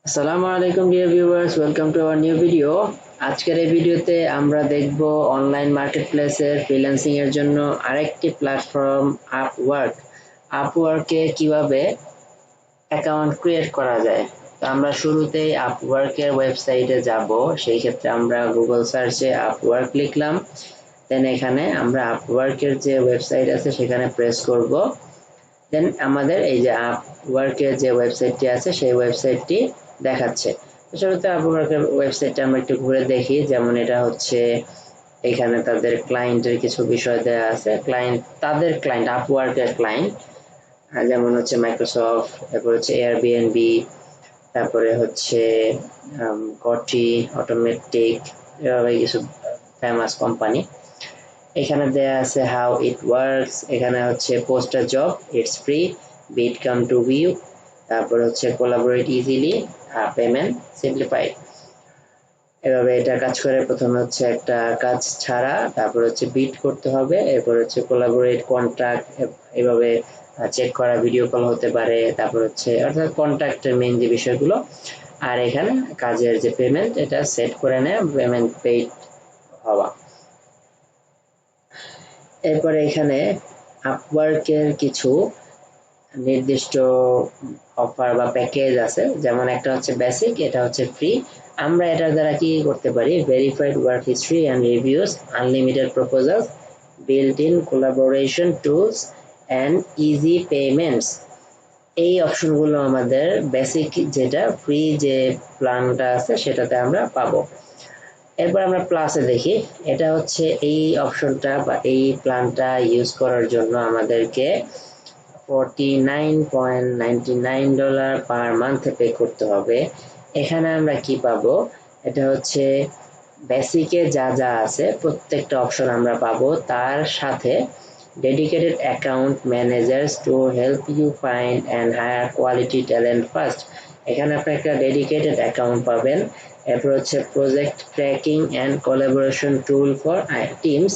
আসসালামু আলাইকুম dear viewers, welcome to our new video. আজকের এই ভিডিওতে আমরা দেখব অনলাইন মার্কেটপ্লেসের ফ্রিল্যান্সিং এর জন্য আরেকটি প্ল্যাটফর্ম আপওয়ার্কে কিভাবে অ্যাকাউন্ট ক্রিয়েট করা যায়। তো আমরা শুরুতেই আপওয়ার্কের ওয়েবসাইটে যাব। সেই ক্ষেত্রে আমরা গুগল সার্চে আপওয়ার্ক লিখলাম, দেন এখানে আমরা আপওয়ার্কের যে ওয়েবসাইট আছে সেখানে প্রেস করব। দেন আমাদের এই যে আপওয়ার্কের যে ওয়েবসাইটটি আছে সেই ওয়েবসাইটটি দেখাচ্ছে। শুরুতে আপওয়ার্কের ওয়েবসাইটটা আমরা একটু ঘুরে দেখি। যেমন এটা হচ্ছে, এখানে তাদের ক্লায়েন্টের কিছু বিষয় দেওয়া আছে। তাদের ক্লায়েন্ট আপওয়ার্কের ক্লায়েন্ট যেমন হচ্ছে মাইক্রোসফট, তারপর হচ্ছে এয়ারবিএনবি, তারপরে হচ্ছে গটি, অটোমেটিক, এভাবে কিছু ফেমাস কোম্পানি। এখানে দেয়া আছে হাউ ইট ওয়ার্কস, এখানে হচ্ছে post a job, it's free, bid come to view, তারপর হচ্ছে কোলাবোরেট ইজিলি, পেমেন্ট সিম্পলিফাইড। এভাবে এটা কাজ করে। প্রথমে হচ্ছে একটা কাজ ছাড়া, তারপর হচ্ছে বিট করতে হবে, এরপর হচ্ছে কোলাবোরেট, কন্ট্যাক্ট, এভাবে চেক করা, ভিডিও কল হতে পারে, তারপর হচ্ছে অর্থাৎ কন্ট্যাক্টের মেইন যে বিষয়গুলো। আর এখানে কাজের যে পেমেন্ট এটা সেট করে নেয়, পেমেন্ট পেইড হওয়া। এরপরে এখানে আপওয়ার্কের কিছু নির্দিষ্ট অফার বা প্যাকেজ আছে। যেমন একটা হচ্ছে বেসিক, এটা হচ্ছে ফ্রি। আমরা এটার দ্বারা কি করতে পারি, verified work history and reviews, unlimited proposals, built in collaboration tools and easy payments, এই অপশনগুলো আমাদের বেসিক যেটা ফ্রি যে প্ল্যানটা আছে সেটাতে আমরা পাবো। এরপর আমরা প্লাসে দেখি। এটা হচ্ছে এই অপশনটা বা এই প্ল্যানটা ইউজ করার জন্য আমাদেরকে $49.99 পার মান্থ পে করতে হবে। এখানে আমরা কি পাবো, এটা হচ্ছে বেসিকে যা যা আছে প্রত্যেকটা অপশন আমরা পাবো, তার সাথে dedicated account managers to help you find and hire quality talent first. এখানে আপনি একটা ডেডিকেটেড অ্যাকাউন্ট পাবেন। এরপর হচ্ছে project tracking and collaboration tool for teams.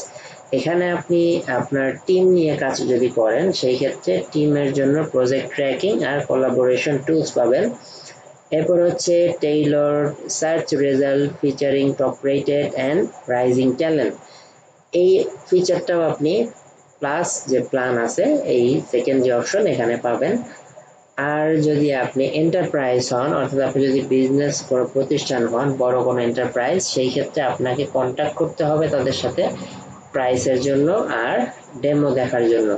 এখানে আপনি আপনার টিম নিয়ে কাজ যদি করেন সেই ক্ষেত্রে টিমের জন্য প্রজেক্ট ট্র্যাকিং আর কোলাবোরেশন টুলস পাবেন। এরপর হচ্ছে Taylor search result featuring top rated and rising talent, এই ফিচারটাও আপনি প্লাস যে প্ল্যান আছে এই সেকেন্ড যে অপশন এখানে পাবেন। আর যদি আপনি এন্টারপ্রাইজ হন, অর্থাৎ আপনি যদি বিজনেস কোনো প্রতিষ্ঠান হন, বড় কোনো এন্টারপ্রাইজ, সেই ক্ষেত্রে আপনাকে কন্ট্যাক্ট করতে হবে তাদের সাথে প্রাইসের জন্য আর ডেমো দেখার জন্য।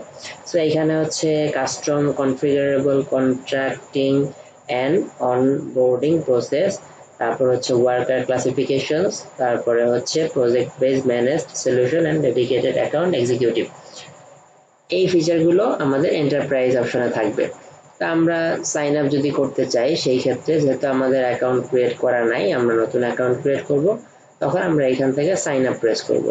সো এখানে হচ্ছে custom configurable contracting and onboarding process, তারপর হচ্ছে ওয়ার্কার ক্লাসিফিকেশনস, তারপরে হচ্ছে project base managed solution and dedicated account executive. এই ফিচারগুলো আমাদের এন্টারপ্রাইজ অপশনে থাকবে। তা আমরা সাইন আপ যদি করতে চাই, সেই ক্ষেত্রে যেহেতু আমাদের অ্যাকাউন্ট ক্রিয়েট করা নাই, আমরা নতুন অ্যাকাউন্ট ক্রিয়েট করব, তখন আমরা এখান থেকে সাইন আপ প্রেস করব।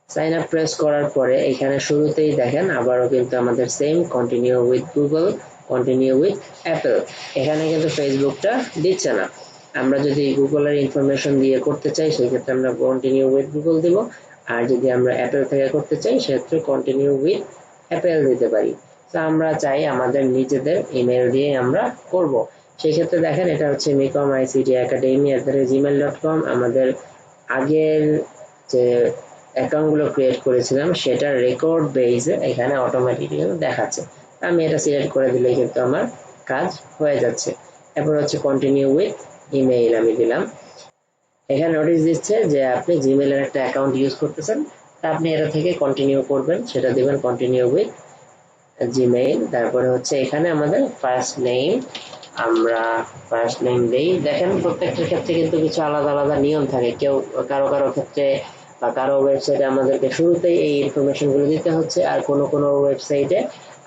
সাইন আপ প্রেস করার পরে এখানে শুরুতেই দেখেন আবারও কিন্তু আমাদের same continue with Google, continue with Apple. এখানে কিন্তু ফেসবুকটা দিচ্ছে না। আমরা যদি গুগলের ইনফরমেশন দিয়ে করতে চাই সেই ক্ষেত্রে আমরা কন্টিনিউ উইথ গুগল দিব, আর যদি আমরা অ্যাপল থেকে করতে চাই সেক্ষেত্রে কন্টিনিউ উইথ অ্যাপল দিতে পারি। তো আমরা চাই আমাদের নিজেদের ইমেল দিয়ে আমরা করব। সেই ক্ষেত্রে দেখেন এটা হচ্ছে micomictacademy@gmail.com, আমাদের আগের যে অ্যাকাউন্টগুলো ক্রিয়েট করেছিলাম সেটার রেকর্ড বেসে এখানে অটোমেটিক্যালি দেখাচ্ছে। আমি এটা সিলেক্ট করে দিলেই কিন্তু আমার কাজ হয়ে যাচ্ছে। এরপর হচ্ছে কন্টিনিউ উইথ ইমেইল আমি দিলাম। এখানে নোটিশ দিচ্ছে যে আপনি জিমেইলের একটা অ্যাকাউন্ট ইউজ করতেছেন, তা আপনি এটা থেকে কন্টিনিউ করবেন, সেটা দিবেন কন্টিনিউ উইথ জিমেইল। তারপরে হচ্ছে এখানে আমাদের ফার্স্ট নেম, আমরা ফার্স্ট নেম দেই। দেখেন প্রত্যেকটার ক্ষেত্রে কিন্তু কিছু আলাদা আলাদা নিয়ম থাকে। কারো কারো ক্ষেত্রে বা কারো ওয়েবসাইটে আমাদেরকে শুরুতেই এই ইনফরমেশনগুলো দিতে হচ্ছে, আর কোনো ওয়েবসাইটে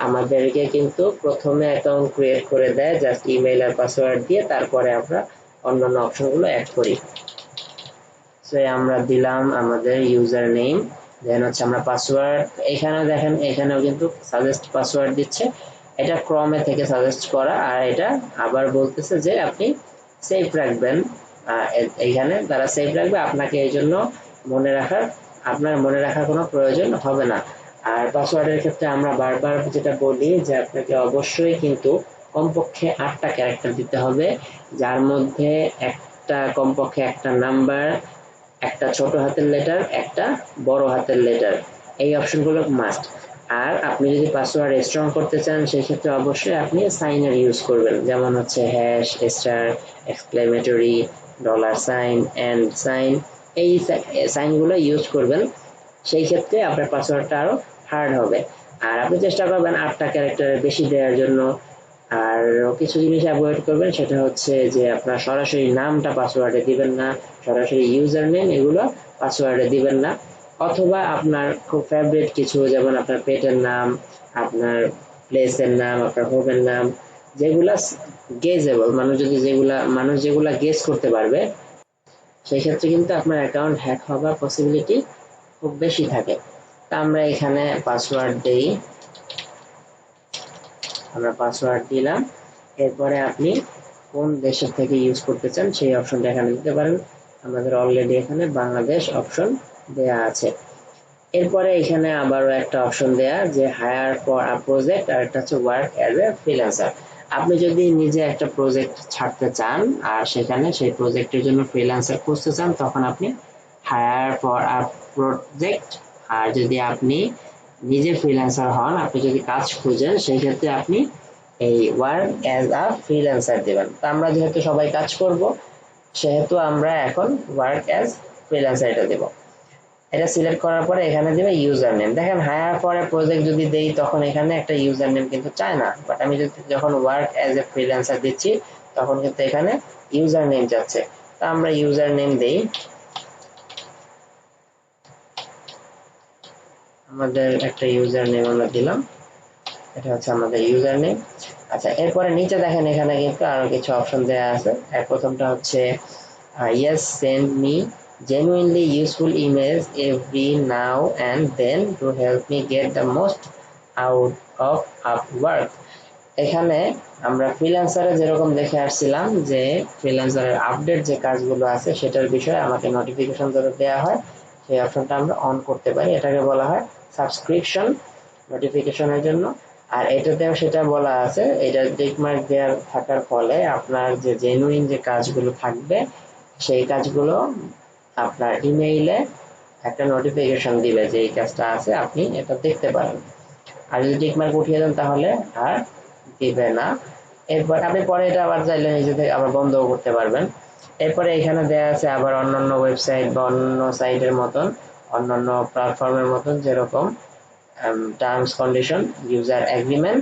আমাদেরকে কিন্তু প্রথমে অ্যাকাউন্ট ক্রিয়েট করে দেয় জাস্ট ইমেইল আর পাসওয়ার্ড দিয়ে, তারপরে আমরা অন্যান্য অপশনগুলো অ্যাড করি। সো আমরা দিলাম আমাদের ইউজার নেম, দেন হচ্ছে আমরা পাসওয়ার্ড। এখানেও দেখেন এখানেও কিন্তু সাজেস্ট পাসওয়ার্ড দিচ্ছে, এটা ক্রমে থেকে সাজেস্ট করা, আর এটা আবার বলতেছে যে আপনি সেভ রাখবেন। এইখানে তারা সেভ রাখবে, আপনাকে এই জন্য আপনার মনে রাখার কোনো প্রয়োজন হবে না। আর পাসওয়ার্ডের ক্ষেত্রে আমরা বারবার যেটা বলি যে আপনাকে অবশ্যই কিন্তু কমপক্ষে 8টা ক্যারেক্টার দিতে হবে, যার মধ্যে একটা কমপক্ষে একটা নাম্বার, একটা ছোট হাতের লেটার, একটা বড় হাতের লেটার, এই অপশনগুলো মাস্ট। আর আপনি যদি পাসওয়ার্ড স্ট্রং করতে চান সেই ক্ষেত্রে অবশ্যই আপনি সাইনার ইউজ করবেন, যেমন হচ্ছে hash, star, exclamatory, dollar sign, and sign, এই সাইনগুলো ইউজ করবেন। সেই ক্ষেত্রে আপনার পাসওয়ার্ডটা আরো হার্ড হবে। আর আপনি চেষ্টা করবেন 8টা ক্যারেক্টারের বেশি দেওয়ার জন্য। আর কিছু জিনিস অ্যাভয়েড করবেন, সেটা হচ্ছে যে আপনার সরাসরি নামটা পাসওয়ার্ডে দিবেন না, সরাসরি ইউজার নেম এগুলো পাসওয়ার্ডে দিবেন না। অথবা আপনার খুব ফেভারিট কিছু, যেমন আপনার পেটের নাম, আপনার প্লেসের নাম, আপনার হোমের নাম, যেগুলা গেজেবল, মানুষ যেগুলা গেস করতে পারবে, সেই ক্ষেত্রে কিন্তু আপনার অ্যাকাউন্ট হ্যাক হওয়ার পসিবিলিটি খুব বেশি থাকে। তা আমরা এখানে পাসওয়ার্ড দেই, আমরা পাসওয়ার্ড দিলাম। এরপরে আপনি কোন দেশের থেকে ইউজ করতে চান সেই অপশনটা এখানে দিতে পারেন। আমাদের অলরেডি এখানে বাংলাদেশ অপশন দেয়া আছে। এরপরে এখানে আবারও একটা অপশন দেয়া যে হায়ার ফর আ প্রজেক্ট, আর একটা হচ্ছে ওয়ার্ক অ্যাজ এ ফ্রিল্যান্সার। আপনি যদি নিজে একটা প্রজেক্ট ছাড়তে চান আর সেখানে সেই প্রজেক্টের জন্য ফ্রিল্যান্সার খুঁজতে চান, তখন আপনি হায়ার ফর আ প্রজেক্ট। আর যদি আপনি নিজে ফ্রিল্যান্সার হন, আপনি যদি কাজ খুঁজেন, সেই ক্ষেত্রে আপনি এই ওয়ার্ক অ্যাজ আ ফ্রিল্যান্সার দেবেন। তো আমরা যেহেতু সবাই কাজ করব, সেহেতু আমরা এখন ওয়ার্ক অ্যাজ ফ্রিল্যান্সার এটা দেব। এটা সিলেক্ট করার পরে এখানে দিবে ইউজার নেম। দেখেন হায়ার ফর এ প্রজেক্ট যদি দেই তখন এখানে একটা ইউজার নেম কিন্তু চায় না, বাট আমি যখন ওয়ার্ক অ্যাজ এ ফ্রিল্যান্সার দিচ্ছি তখন কিন্তু এখানে ইউজার নেম চাচ্ছে। তো আমরা ইউজার নেম দেই, আমাদের একটা ইউজার নেম আমরা দিলাম, এটা হচ্ছে আমাদের ইউজার নেম। আচ্ছা, এরপরে নিচে দেখেন এখানে কিন্তু আরো কিছু অপশন দেওয়া আছে। প্রথমটা হচ্ছে yes send me genuinely useful emails every now and then to help me get the most out of Upwork। এখানে আমরা ফ্রিল্যান্সারে যেরকম দেখে আসছিলাম যে ফ্রিল্যান্সারের আপডেট যে কাজগুলো আছে সেটার বিষয়ে আমাকে নোটিফিকেশন যাতে দেওয়া হয়, সেই অপশনটা আমরা অন করতে পারি। এটাকে বলা হয় সাবস্ক্রিপশন নোটিফিকেশনের জন্য। আর এটাতেও সেটা বলা আছে, এটা টিকমার্ক দেওয়া থাকার ফলে আপনার যে জেনুইন যে কাজগুলো থাকবে সেই কাজগুলো আপনার ইমেইলে একটা নোটিফিকেশন দিবে যে এই কাজটা আছে, আপনি এটা দেখতে পারেন। আর যদি টিকমার্ক উঠিয়ে দেন তাহলে আর দিবে না। এরপর আপনি পরে এটা আবার চাইলে নিজে থেকে আবার বন্ধও করতে পারবেন। এরপরে এখানে দেয়া আছে আবার অন্যান্য ওয়েবসাইট বা অন্য সাইটের মতন, অন্যান্য প্ল্যাটফর্মের মতন, যেরকম টার্মস কন্ডিশন, ইউজার এগ্রিমেন্ট,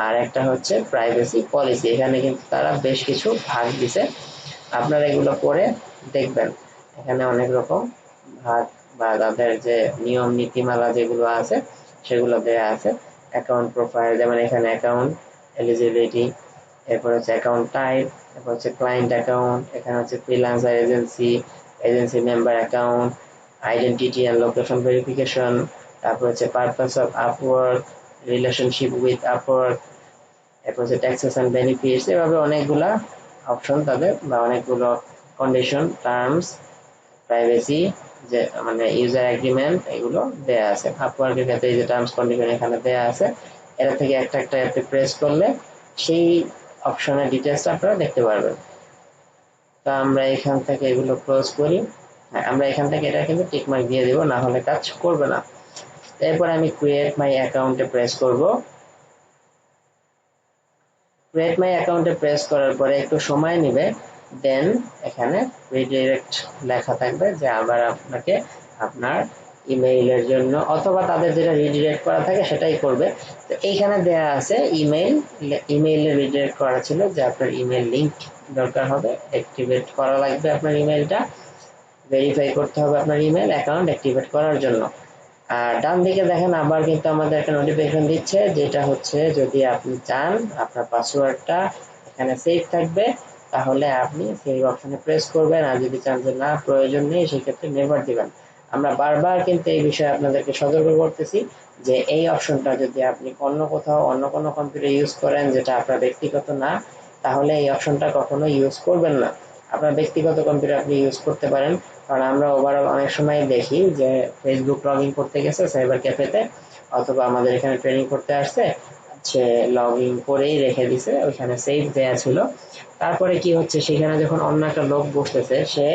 আর একটা হচ্ছে প্রাইভেসি পলিসি। এখানে কিন্তু তারা বেশ কিছু ভাগ দিছে, আপনারা এগুলো পড়ে দেখবেন। এখানে অনেক রকম ভাগ বা তাদের যে নিয়ম নীতিমালা যেগুলো আছে সেগুলো দেয়া আছে। অ্যাকাউন্ট প্রোফাইল, যেমন এখানে অ্যাকাউন্ট এলিজিবিলিটি, এরপর হচ্ছে অ্যাকাউন্ট টাইপ, এরপর হচ্ছে ক্লায়েন্ট অ্যাকাউন্ট, এখানে হচ্ছে freelancer agency member account, identity and location verification, তারপর হচ্ছে purpose of Upwork, relationship with Upwork, এরপর হচ্ছে ট্যাক্সেস অ্যান্ড বেনিফিটস। এভাবে অনেকগুলা অপশন তাদের বা অনেকগুলো কন্ডিশন, টার্মস, প্রাইভেসি, যে মানে ইউজার এগ্রিমেন্ট, এগুলো দেয়া আছে। আপওয়ার্কের ক্ষেত্রে এই যে টার্মস কন্ডিশন এখানে দেয়া আছে, এটা থেকে একটা একটা অ্যাপে প্রেস করলে সেই অপশনের ডিটেলসটা আপনারা দেখতে পারবেন। তো আমরা এখান থেকে এগুলো ক্লোজ করি। হ্যাঁ, আমরা এখান থেকে এটা কিন্তু টিকমার্ক দিয়ে দিব, না হলে কাজ করবে না। এরপর আমি ক্রিয়েট মাই অ্যাকাউন্টে প্রেস করব। ক্রিয়েট মাই অ্যাকাউন্টে প্রেস করার পরে একটু সময় নেবে, দেন এখানে রিডিরেক্ট লেখা থাকবে যে আবার আপনাকে আপনার ইমেইলের জন্য, অথবা তাদের যেটা রিডিরেক্ট করা থাকে সেটাই করবে। তো এইখানে দেয়া আছে ইমেইলে রিডিরেক্ট করা ছিল যে আপনার ইমেইল লিংক দরকার হবে, অ্যাক্টিভেট করা লাগবে আপনার ইমেইলটা, ভেরিফাই করতে হবে আপনার ইমেইল অ্যাকাউন্ট অ্যাক্টিভেট করার জন্য। আর ডান দিকে দেখেন আবার কিন্তু আমাদের একটা নোটিফিকেশন দিচ্ছে, যেটা হচ্ছে যদি আপনি চান আপনার পাসওয়ার্ডটা এখানে সেভ থাকবে তাহলে আপনি সেভ অপশনে প্রেস করবেন, আর যদি চান যে না প্রয়োজন নেই সেক্ষেত্রে নেভার দিবেন। আমরা বারবার কিন্তু এই বিষয়ে আপনাদেরকে সতর্ক করতেছি যে এই অপশনটা যদি আপনি অন্য কোথাও অন্য কোনো কম্পিউটার ইউজ করেন যেটা আপনার ব্যক্তিগত না, তাহলে এই অপশনটা কখনো ইউজ করবেন না। আপনার ব্যক্তিগত কম্পিউটার আপনি ইউজ করতে পারেন, কারণ আমরা ওভারঅল অনেক সময় দেখি যে ফেসবুক লগ ইন করতে গেছে সাইবার ক্যাফেতে, অথবা আমাদের এখানে ট্রেনিং করতে আসছে, হচ্ছে লগ ইন করেই রেখে দিছে, ওইখানে সেভ দেয়া ছিল। তারপরে কি হচ্ছে, সেখানে যখন অন্য একটা লোক বসতেছে সে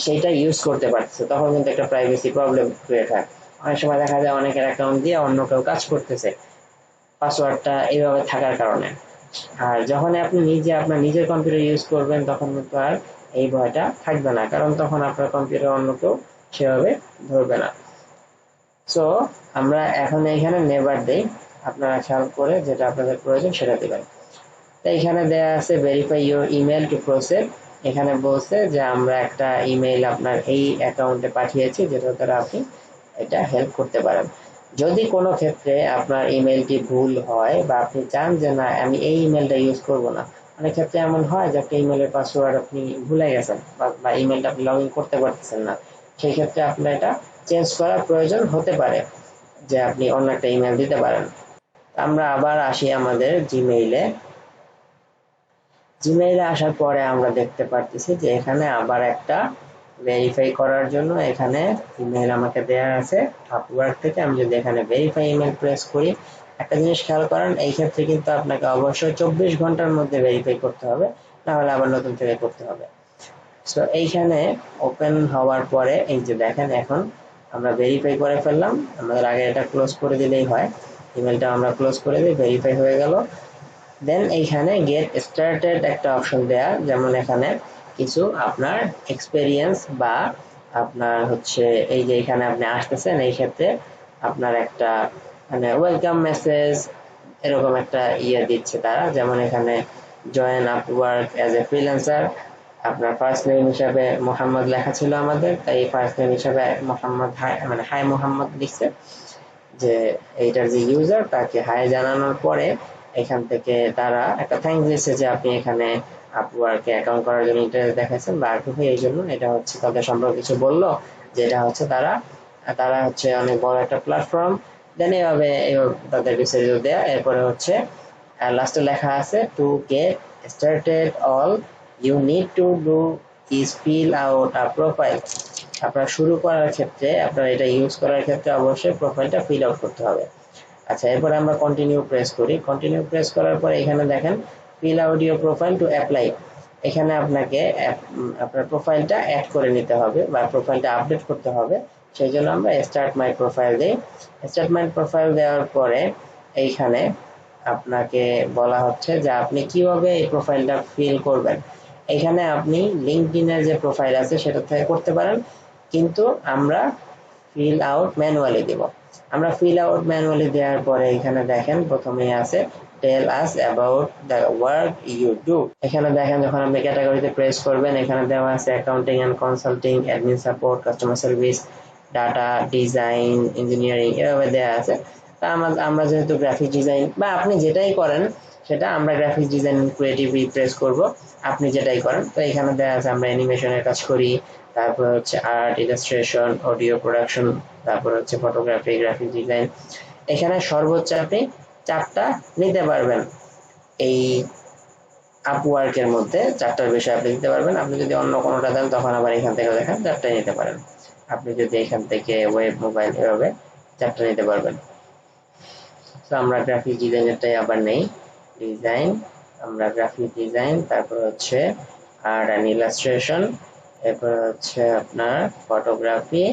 সেইটা ইউজ করতে পারতেছে, তখন কিন্তু একটা প্রাইভেসি প্রবলেম ক্রিয়েট হয়। অনেক সময় দেখা যায় অনেকের অ্যাকাউন্ট দিয়ে অন্য কেউ কাজ করতেছে পাসওয়ার্ডটা এইভাবে থাকার কারণে। আর যখন আপনি নিজে আপনার নিজের কম্পিউটার ইউজ করবেন তখন কিন্তু আর এই ভয়টা থাকবে না, কারণ তখন আপনার কম্পিউটার অন্য কেউ সেভাবে ধরবে না। সো আমরা এখন এখানে নেভার দেই, আপনারা খেয়াল করে যেটা আপনাদের প্রয়োজন সেটা দিবেন। তো এখানে দেয়া আছে verify your email to process. এখানে বলছে যে আমরা একটা ইমেইল আপনার এই অ্যাকাউন্টে পাঠিয়েছি, যেটা দ্বারা আপনি এটা হেল্প করতে পারেন। যদি কোনো ক্ষেত্রে আপনার ইমেলটি ভুল হয় বা আপনি চান যে না আমি এই ইমেলটা ইউজ করব না, অনেক ক্ষেত্রে এমন হয় যে একটা ইমেলের পাসওয়ার্ড আপনি ভুলে গেছেন বা ইমেলটা আপনি লগ ইন করতে পারতেছেন না, সেই ক্ষেত্রে আপনার এটা চেঞ্জ করার প্রয়োজন হতে পারে, যে আপনি অন্য একটা ইমেল দিতে পারেন। আমরা আবার আসি আমাদের জিমেইলে। জিমেইলে আসার পরে আমরা দেখতে পারতেছি যে এখানে আবার একটা ভেরিফাই করার জন্য এখানে ইমেল আমাকে দেয়া আছে আপওয়ার্ক থেকে। আমি যদি এখানে ভেরিফাই ইমেল প্রেস করি, একটা জিনিস খেয়াল করেন, এই ক্ষেত্রে কিন্তু আপনাকে অবশ্যই 24 ঘন্টার মধ্যে ভেরিফাই করতে হবে, না হলে আবার নতুন থেকে করতে হবে। সো এইখানে ওপেন হওয়ার পরে এই যে দেখেন এখন আমরা ভেরিফাই করে ফেললাম। আমাদের আগে এটা ক্লোজ করে দিলেই হয়, ইমেলটা আমরা ক্লোজ করে দিই, ভেরিফাই হয়ে গেল। দেন এইখানে গেট স্টার্টেড একটা অপশন দেয়া, যেমন এখানে কিছু আপনার এক্সপেরিয়েন্স বা আপনার হচ্ছে এই যে এখানে আপনি আসতেছেন, এই ক্ষেত্রে আপনার একটা মানে ওয়েলকাম মেসেজ এরকম একটা ইয়ে দিচ্ছে তারা। যেমন এখানে join Upwork as a freelancer, আপনার ফার্স্ট নেম হিসাবে মোহাম্মদ লেখা ছিল আমাদের, তাই ফার্স্ট নেম হিসাবে মোহাম্মদ হাই মানে হাই মোহাম্মদ লিখছে, যে এইটার যে ইউজার তাকে হাই জানানোর পরে এখান থেকে তারা একটা থ্যাঙ্কস দিচ্ছে যে আপনি এখানে আপওয়ার্কে অ্যাকাউন্ট করার জন্য ইন্টারেস্ট দেখাচ্ছেন বা আগ্রহী, এই জন্য এটা হচ্ছে তাদের সম্পর্কে কিছু বললো, যেটা হচ্ছে তারা তারা হচ্ছে অনেক বড় একটা প্ল্যাটফর্ম। দেন এভাবে তাদের বিস্তারিত দেয়া। এরপরে হচ্ছে লাস্টে লেখা আছে to get started all you need to do is fill out a profile. আপনার শুরু করার ক্ষেত্রে আপনার এটা ইউজ করার ক্ষেত্রে অবশ্যই প্রোফাইলটা ফিল আউট করতে হবে। আচ্ছা, এরপরে আমরা কন্টিনিউ প্রেস করি। কন্টিনিউ প্রেস করার পরে এখানে দেখেন fill out your profile to apply. এখানে আপনাকে আপনার প্রোফাইলটা অ্যাড করে নিতে হবে বা প্রোফাইলটা আপডেট করতে হবে। সেই জন্য আমরা স্টার্ট মাই প্রোফাইল দিই। স্টার্ট মাই প্রোফাইল দেওয়ার পরে এইখানে আপনাকে বলা হচ্ছে যে আপনি কিভাবে এই প্রোফাইলটা ফিল করবেন। এখানে আপনি লিঙ্কডইনের যে প্রোফাইল আছে সেটা থেকে করতে পারেন, কিন্তু আমরা ফিল আউট ম্যানুয়ালি দেব। আমরা ফিল আউট ম্যানুয়ালি দেওয়ার পরে এখানে দেখেন প্রথমেই আছে tell us about the work you do. এখানে দেখেন যখন আপনি ক্যাটাগরিতে প্রেস করবেন এখানে দেওয়া আছে accounting and consulting, admin support, customer service, data, design, engineering এভাবে দেওয়া আছে। তা আমরা যেহেতু গ্রাফিক ডিজাইন বা আপনি যেটাই করেন সেটা, আমরা গ্রাফিক ডিজাইন ক্রিয়েটিভলি প্রেস করব, আপনি যেটাই করেন। তো এখানে দেওয়া আছে আমরা অ্যানিমেশনের কাজ করি, তারপর হচ্ছে আর্ট, ইলাস্ট্রেশন, অডিও প্রোডাকশন, তারপর হচ্ছে ফটোগ্রাফি, গ্রাফিক ডিজাইন। এখানে সর্বোচ্চ আপনি 4টা নিতে পারবেন, এই আপওয়ার্কের মধ্যে 4টার বিষয় আপনি দিতে পারবেন। আপনি যদি অন্য কোনোটা দেন তখন আবার এখান থেকে দেখেন 4টাই নিতে পারেন। আপনি যদি এখান থেকে ওয়েব, মোবাইল এভাবে 4টা নিতে পারবেন। তো আমরা গ্রাফিক ডিজাইনেরটাই আবার নেই, ডিজাইন, আমরা গ্রাফিক ডিজাইন, তারপর হচ্ছে আর্ট অ্যান্ড ইলাস্ট্রেশন, এরপর হচ্ছে আপনার ফটোগ্রাফি,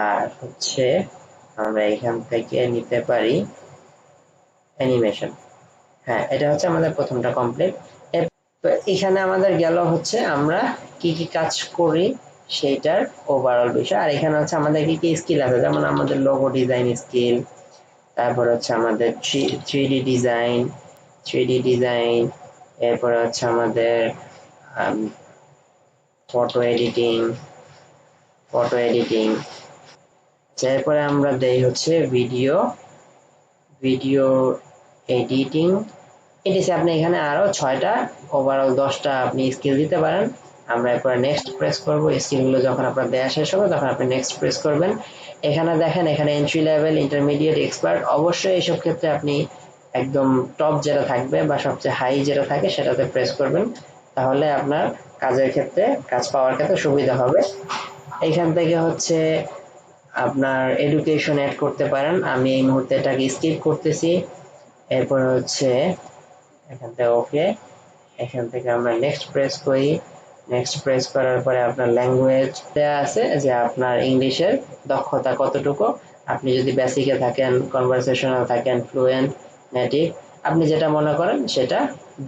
আর হচ্ছে আমরা এখান থেকে নিতে পারি অ্যানিমেশন। হ্যাঁ, এটা হচ্ছে আমাদের প্রথমটা কমপ্লিট। তো এখানে আমাদের গেল হচ্ছে আমরা কি কি কাজ করি সেইটার ওভারঅল বিষয়। আর এখানে হচ্ছে আমাদের কি কি স্কিল আছে, যেমন আমাদের লোগো ডিজাইন স্কিল, তারপর হচ্ছে আমাদের থ্রি ডি ডিজাইন, এরপরে হচ্ছে আমাদের ফটো এডিটিং। এরপরে আমরা দেই হচ্ছে ভিডিও ভিডিও এডিটিং। এটিসি আপনি এখানে আরো 6টা, ওভারঅল 10টা আপনি স্কিল দিতে পারেন। আমরা এরপরে নেক্সট প্রেস করব। স্কিলগুলো যখন আপনার দেয়া শেষ হবে তখন আপনি নেক্সট প্রেস করবেন। এখানে দেখেন এখানে এন্ট্রি লেভেল, ইন্টারমিডিয়েট, এক্সপার্ট। অবশ্যই এইসব ক্ষেত্রে আপনি একদম টপ যেটা থাকবে বা সবচেয়ে হাই যেটা থাকে সেটাতে প্রেস করবেন, তাহলে আপনার কাজের ক্ষেত্রে, কাজ পাওয়ার ক্ষেত্রে সুবিধা হবে। এইখান থেকে হচ্ছে আপনার এডুকেশন অ্যাড করতে পারেন, আমি এই মুহূর্তে এটাকে স্কিপ করতেছি। এরপর হচ্ছে এখান থেকে ওকে, এখান থেকে আমরা নেক্সট প্রেস করি। নেক্সট প্রেস করার পরে আপনার ল্যাঙ্গুয়েজ দেওয়া আছে যে আপনার ইংলিশের দক্ষতা কতটুকু। আপনি যদি বেসিকে থাকেন, কনভারসেশনাল থাকেন, ফ্লুয়েন্ট, নেটিভ, আপনি যেটা মনে করেন সেটা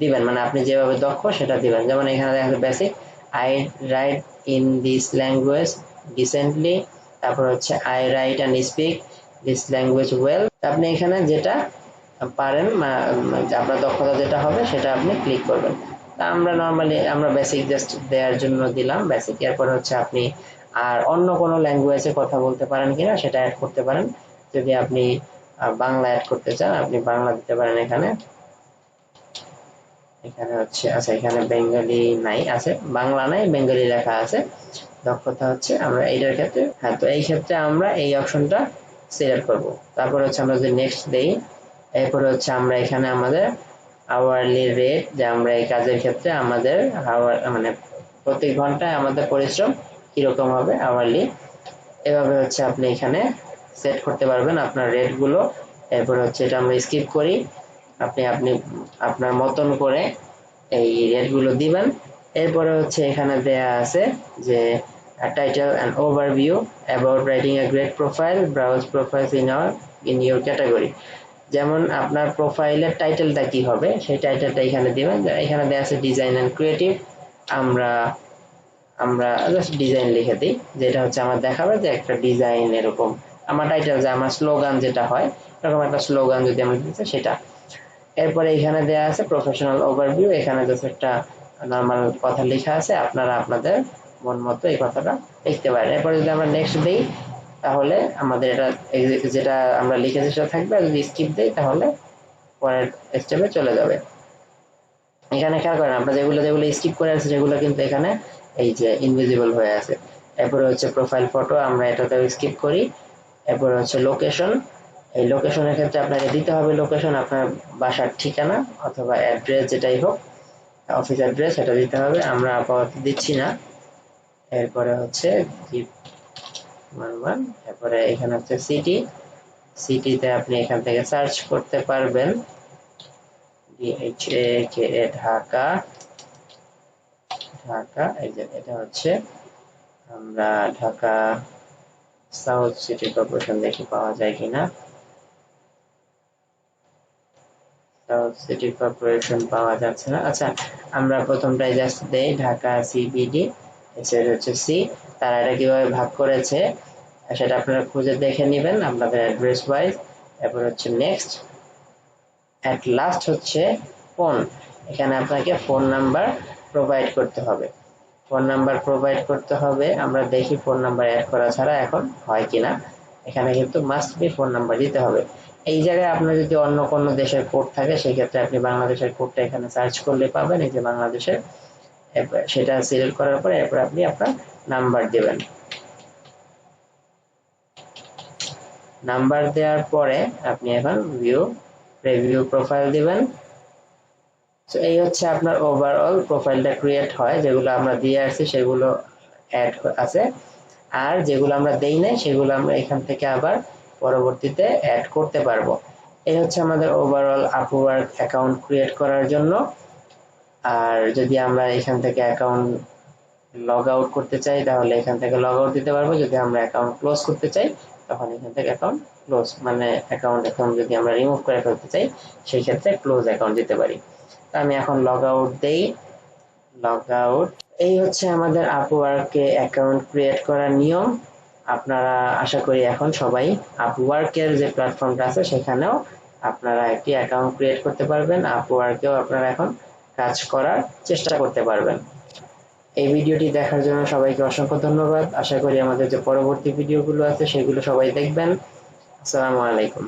দিবেন, মানে আপনি যেভাবে দক্ষ সেটা দিবেন। যেমন এখানে দেখা যাচ্ছে basic, I right in this language decently, তারপর হচ্ছে I right and speak this language well. আপনি এখানে যেটা পারেন, আপনার দক্ষতা যেটা হবে সেটা আপনি ক্লিক করবেন। আমরা নর্মালি আমরা বেসিক জাস্ট দেওয়ার জন্য দিলাম বেসিক। এরপর হচ্ছে আপনি আর অন্য কোনো ল্যাঙ্গুয়েজে কথা বলতে পারেন কিনা সেটা অ্যাড করতে পারেন। যদি আপনি বাংলা অ্যাড করতে চান আপনি বাংলা দিতে পারেন। এখানে এখানে হচ্ছে আচ্ছা, এখানে বেঙ্গলি নাই, আছে বাংলা নাই, বেঙ্গলি লেখা আছে। দক্ষতা হচ্ছে আমরা এইটার ক্ষেত্রে, হ্যাঁ, তো এই ক্ষেত্রে আমরা এই অপশনটা সিলেক্ট করব। তারপর হচ্ছে আমরা যদি নেক্সট দেই, এরপরে হচ্ছে আমরা এখানে আমাদের আওয়ারলি রেট, যে আমরা এই কাজের ক্ষেত্রে আমাদের আওয়ার মানে প্রতি ঘন্টায় আমাদের পরিশ্রম কিরকম হবে আওয়ারলি, এভাবে হচ্ছে আপনি এখানে সেট করতে পারবেন আপনার রেটগুলো। এরপর হচ্ছে এটা আমরা স্কিপ করি, আপনি আপনি আপনার মতন করে এই রেটগুলো দিবেন। এরপরে হচ্ছে এখানে দেয়া আছে যে title and overview about writing a great profile, browse profiles in your category. যেমন আপনার প্রোফাইলের টাইটেলটা কি হবে সেই টাইটেলটা এখানে দিবেন। এখানে দেয়া আছে ডিজাইন অ্যান্ড ক্রিয়েটিভ, আমরা আমরা জাস্ট ডিজাইন লিখে দিই, যেটা হচ্ছে আমার দেখাবে যে একটা ডিজাইন এরকম। আমার টাইটেল যে আমার স্লোগান যেটা হয় এরকম একটা স্লোগান যদি আমরা দিতে সেটা। এরপরে এখানে দেয়া আছে প্রফেশনাল ওভারভিউ, এখানে জাস্ট একটা নর্মাল কথা লেখা আছে, আপনারা আপনাদের মন মতো এই কথাটা লিখতে পারেন। এরপরে যদি আমরা নেক্সট দিই তাহলে আমাদের এটা যেটা আমরা লিখেছি সেটা থাকবে, আর যদি স্কিপ দিই তাহলে পরের স্টেপে চলে যাবে। এখানে খেয়াল করেন আমরা যেগুলো যেগুলো স্কিপ করে আছে সেগুলো কিন্তু এখানে এই যে ইনভিজিবল হয়ে আছে। এরপরে হচ্ছে প্রোফাইল ফটো, আমরা এটাতে স্কিপ করি। এরপরে হচ্ছে লোকেশন, এই লোকেশনের ক্ষেত্রে আপনাকে দিতে হবে লোকেশন, আপনার বাসার ঠিকানা অথবা অ্যাড্রেস যেটাই হোক, অফিস অ্যাড্রেস সেটা দিতে হবে, আমরা আপাতত দিচ্ছি না। এরপরে হচ্ছে এরপরে এখানে হচ্ছে সিটি, সিটিতে আপনি এখান থেকে সার্চ করতে পারবেন ঢাকা, ঢাকা, এই যে এটা হচ্ছে আমরা ঢাকা সাউথ সিটি কর্পোরেশন দেখি পাওয়া যায় কিনা। সাউথ সিটি কর্পোরেশন পাওয়া যাচ্ছে না। আচ্ছা, আমরা প্রথমটাই জাস্ট দেই ঢাকা সিবিডি, সেটা হচ্ছে সি। তারা এটা কিভাবে ভাগ করেছে সেটা আপনারা খুঁজে দেখে নেবেন আপনাদের অ্যাড্রেস ওয়াইজ। এরপর হচ্ছে নেক্সট, অ্যাট লাস্ট হচ্ছে ফোন, এখানে আপনাকে ফোন নাম্বার প্রোভাইড করতে হবে। ফোন নাম্বার প্রোভাইড করতে হবে, আমরা দেখি ফোন নাম্বার অ্যাড করা ছাড়া এখন হয় কিনা। এখানে কিন্তু মাস্ট বি ফোন নাম্বার দিতে হবে। এই জায়গায় আপনার যদি অন্য কোনো দেশের কোড থাকে সেই ক্ষেত্রে আপনি বাংলাদেশের কোডটা এখানে সার্চ করলে পাবেন, এই যে বাংলাদেশের, সেটা সিলেক্ট করার পরে এরপর আপনি আপনার নাম্বার দেবেন। নাম্বার দেওয়ার পরে আপনি এখন রিভিউ প্রোফাইল দিবেন। তো এই হচ্ছে আপনার ওভারঅল প্রোফাইলটা ক্রিয়েট হয়, যেগুলো আমরা দিয়ে আসছি সেগুলো অ্যাড আছে, আর যেগুলো আমরা দেই নাই সেগুলো আমরা এখান থেকে আবার পরবর্তীতে অ্যাড করতে পারবো। এই হচ্ছে আমাদের ওভারঅল আপওয়ার্ক অ্যাকাউন্ট ক্রিয়েট করার জন্য। আর যদি আমরা এখান থেকে অ্যাকাউন্ট লগ আউট করতে চাই তাহলে এখান থেকে লগ আউট দিতে পারবো। যদি আমরা অ্যাকাউন্ট ক্লোজ করতে চাই তখন এখান থেকে অ্যাকাউন্ট ক্লোজ, মানে অ্যাকাউন্ট যদি আমরা রিমুভ করে ফেলতে চাই সেই ক্ষেত্রে ক্লোজ অ্যাকাউন্ট দিতে পারি। আমি এখন লগ আউট দেই, লগ আউট। এই হচ্ছে আমাদের আপওয়ার্কে অ্যাকাউন্ট ক্রিয়েট করার নিয়ম। আপনারা আশা করি এখন সবাই আপওয়ার্কের যে প্ল্যাটফর্মটা আছে সেখানেও আপনারা একটি অ্যাকাউন্ট ক্রিয়েট করতে পারবেন, আপওয়ার্কেও আপনারা এখন কাজ করার চেষ্টা করতে পারবেন। এই ভিডিওটি দেখার জন্য সবাইকে অসংখ্য ধন্যবাদ। আশা করি আমাদের যে পরবর্তী ভিডিওগুলো আছে সেগুলো সবাই দেখবেন। আসসালামু আলাইকুম।